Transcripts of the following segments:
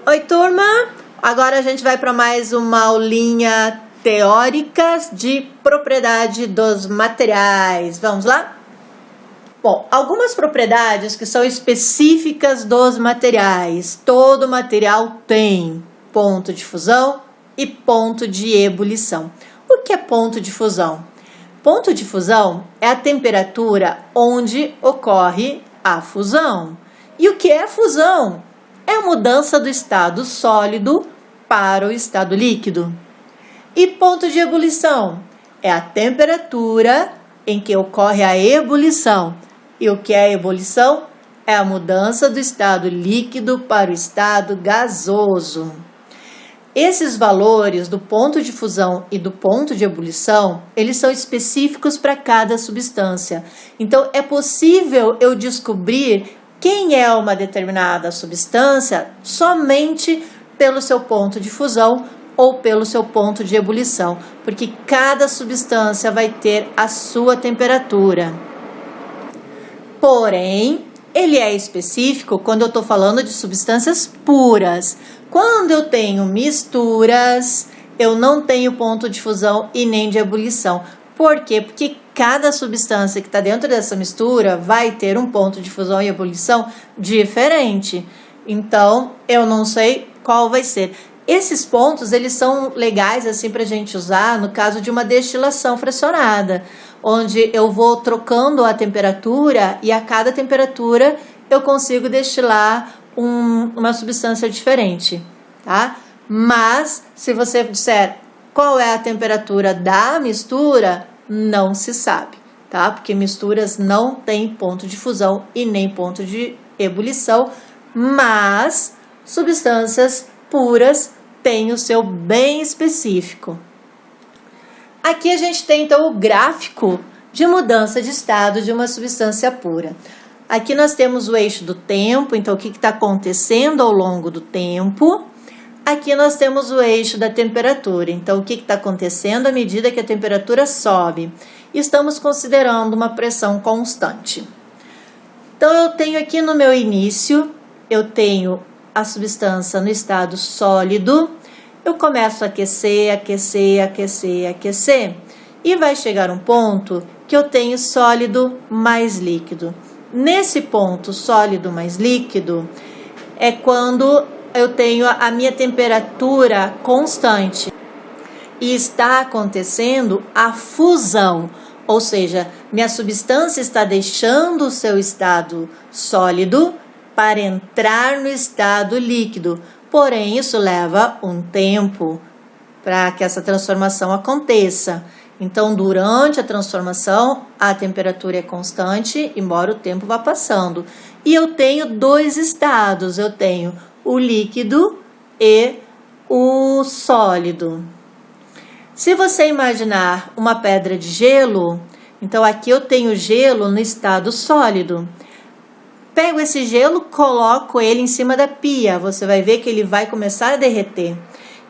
Oi, turma! Agora a gente vai para mais uma aulinha teórica de propriedade dos materiais. Vamos lá? Bom, algumas propriedades que são específicas dos materiais. Todo material tem ponto de fusão e ponto de ebulição. O que é ponto de fusão? Ponto de fusão é a temperatura onde ocorre a fusão. E o que é fusão? É a mudança do estado sólido para o estado líquido. E ponto de ebulição é a temperatura em que ocorre a ebulição. E o que é a ebulição? É a mudança do estado líquido para o estado gasoso. Esses valores do ponto de fusão e do ponto de ebulição, eles são específicos para cada substância. Então, é possível eu descobrir quem é uma determinada substância somente pelo seu ponto de fusão ou pelo seu ponto de ebulição, porque cada substância vai ter a sua temperatura. Porém, ele é específico quando eu estou falando de substâncias puras. Quando eu tenho misturas, eu não tenho ponto de fusão e nem de ebulição. Por quê? Porque cada substância que está dentro dessa mistura vai ter um ponto de fusão e ebulição diferente. Então, eu não sei qual vai ser. Esses pontos, eles são legais assim para a gente usar no caso de uma destilação fracionada, onde eu vou trocando a temperatura e a cada temperatura eu consigo destilar uma substância diferente, tá? Mas, se você disser qual é a temperatura da mistura, não se sabe, tá? Porque misturas não têm ponto de fusão e nem ponto de ebulição, mas substâncias puras têm o seu bem específico. Aqui a gente tem então o gráfico de mudança de estado de uma substância pura. Aqui nós temos o eixo do tempo, então o que está acontecendo ao longo do tempo. Aqui nós temos o eixo da temperatura, então o que está acontecendo à medida que a temperatura sobe. Estamos considerando uma pressão constante. Então eu tenho aqui no meu início, eu tenho a substância no estado sólido, eu começo a aquecer, aquecer, aquecer, aquecer, e vai chegar um ponto que eu tenho sólido mais líquido. Nesse ponto sólido mais líquido é quando eu tenho a minha temperatura constante e está acontecendo a fusão, ou seja, minha substância está deixando o seu estado sólido para entrar no estado líquido. Porém, isso leva um tempo para que essa transformação aconteça. Então, durante a transformação, a temperatura é constante, embora o tempo vá passando. E eu tenho dois estados, eu tenho o líquido e o sólido. Se você imaginar uma pedra de gelo, então aqui eu tenho gelo no estado sólido. Pego esse gelo, coloco ele em cima da pia, você vai ver que ele vai começar a derreter.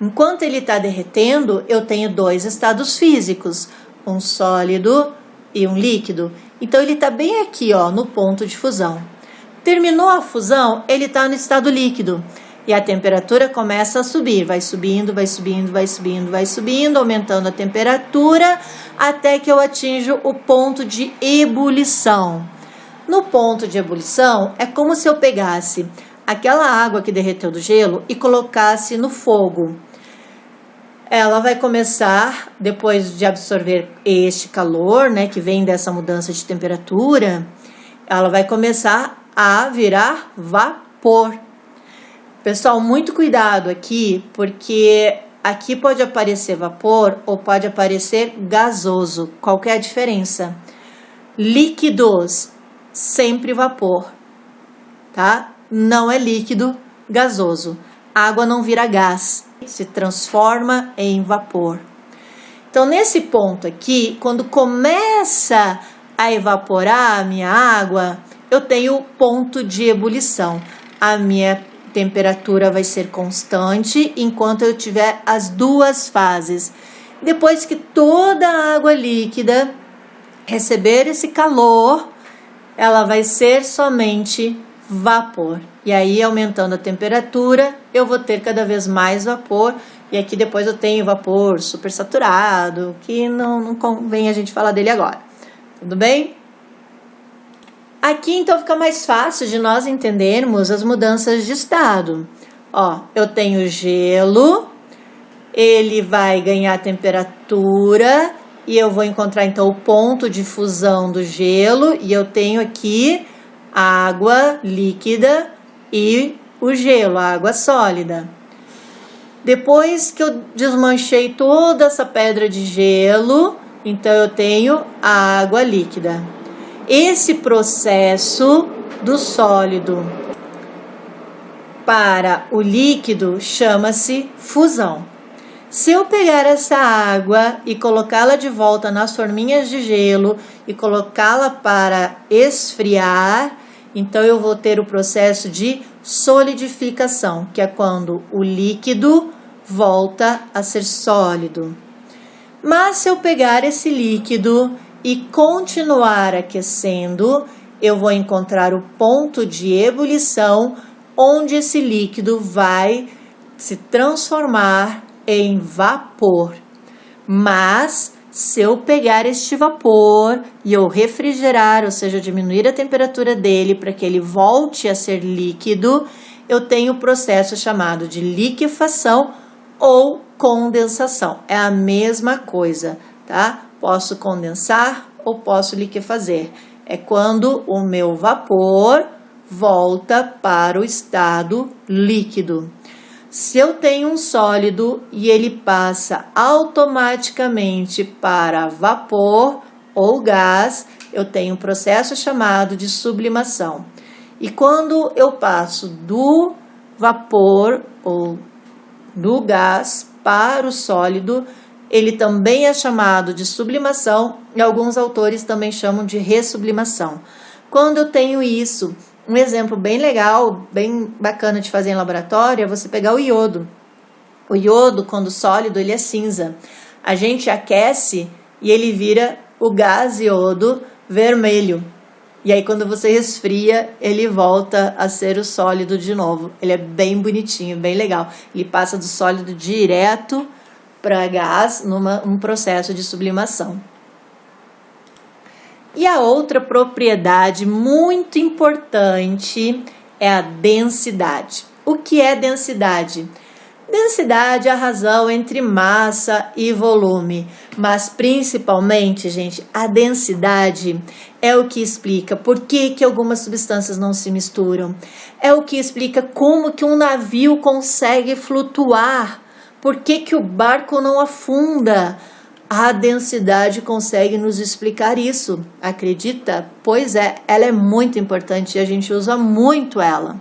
Enquanto ele está derretendo, eu tenho dois estados físicos, um sólido e um líquido. Então, ele está bem aqui, ó, no ponto de fusão. Terminou a fusão, ele está no estado líquido. E a temperatura começa a subir, vai subindo, vai subindo, vai subindo, vai subindo, aumentando a temperatura, até que eu atinjo o ponto de ebulição. No ponto de ebulição, é como se eu pegasse aquela água que derreteu do gelo e colocasse no fogo. Ela vai começar, depois de absorver este calor, né, que vem dessa mudança de temperatura, ela vai começar a virar vapor. Pessoal, muito cuidado aqui, porque aqui pode aparecer vapor ou pode aparecer gasoso. Qual que é a diferença? Líquidos, sempre vapor, tá? Não é líquido gasoso. Água não vira gás, se transforma em vapor. Então, nesse ponto aqui, quando começa a evaporar a minha água, eu tenho o ponto de ebulição. A minha temperatura vai ser constante enquanto eu tiver as duas fases. Depois que toda a água líquida receber esse calor, ela vai ser somente vapor. E aí, aumentando a temperatura, eu vou ter cada vez mais vapor. E aqui depois eu tenho vapor supersaturado, que não convém a gente falar dele agora. Tudo bem? Aqui, então, fica mais fácil de nós entendermos as mudanças de estado. Ó, eu tenho gelo, ele vai ganhar temperatura e eu vou encontrar, então, o ponto de fusão do gelo. E eu tenho aqui a água líquida e o gelo, a água sólida. Depois que eu desmanchei toda essa pedra de gelo, então eu tenho a água líquida. Esse processo do sólido para o líquido chama-se fusão. Se eu pegar essa água e colocá-la de volta nas forminhas de gelo e colocá-la para esfriar, então eu vou ter o processo de solidificação, que é quando o líquido volta a ser sólido. Mas se eu pegar esse líquido e continuar aquecendo, eu vou encontrar o ponto de ebulição, onde esse líquido vai se transformar em vapor. Mas se eu pegar este vapor e eu refrigerar, ou seja, diminuir a temperatura dele para que ele volte a ser líquido, eu tenho o processo chamado de liquefação ou condensação. É a mesma coisa, tá? Posso condensar ou posso liquefazer. É quando o meu vapor volta para o estado líquido. Se eu tenho um sólido e ele passa automaticamente para vapor ou gás, eu tenho um processo chamado de sublimação. E quando eu passo do vapor ou do gás para o sólido, ele também é chamado de sublimação e alguns autores também chamam de ressublimação. Quando eu tenho isso, um exemplo bem legal, bem bacana de fazer em laboratório é você pegar o iodo. O iodo, quando sólido, ele é cinza. A gente aquece e ele vira o gás iodo vermelho. E aí, quando você resfria, ele volta a ser o sólido de novo. Ele é bem bonitinho, bem legal. Ele passa do sólido direto para gás num processo de sublimação. E a outra propriedade muito importante é a densidade. O que é densidade? Densidade é a razão entre massa e volume, mas principalmente, gente, a densidade é o que explica por que algumas substâncias não se misturam, é o que explica como que um navio consegue flutuar, por que o barco não afunda. A densidade consegue nos explicar isso, acredita? Pois é, ela é muito importante e a gente usa muito ela.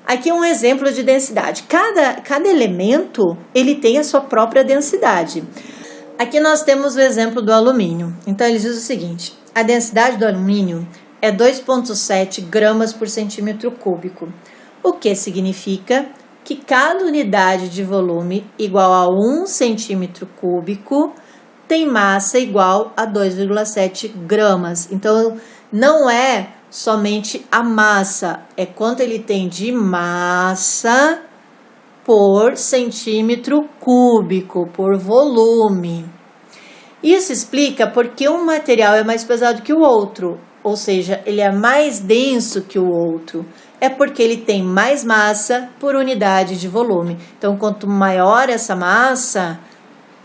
Aqui um exemplo de densidade. Cada elemento, ele tem a sua própria densidade. Aqui nós temos o exemplo do alumínio. Então, eles dizem o seguinte, a densidade do alumínio é 2,7 gramas por centímetro cúbico, o que significa que cada unidade de volume igual a 1 centímetro cúbico tem massa igual a 2,7 gramas. Então, não é somente a massa, é quanto ele tem de massa por centímetro cúbico, por volume. Isso explica porque um material é mais pesado que o outro, ou seja, ele é mais denso que o outro. É porque ele tem mais massa por unidade de volume. Então, quanto maior essa massa,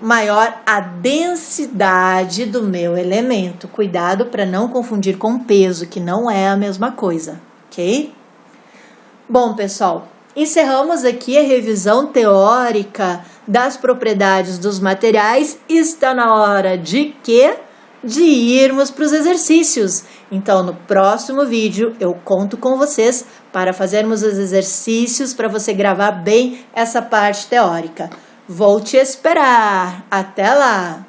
maior a densidade do meu elemento. Cuidado para não confundir com peso, que não é a mesma coisa, ok? Bom, pessoal, encerramos aqui a revisão teórica das propriedades dos materiais. Está na hora de quê? De irmos para os exercícios. Então, no próximo vídeo, eu conto com vocês para fazermos os exercícios para você gravar bem essa parte teórica. Vou te esperar. Até lá!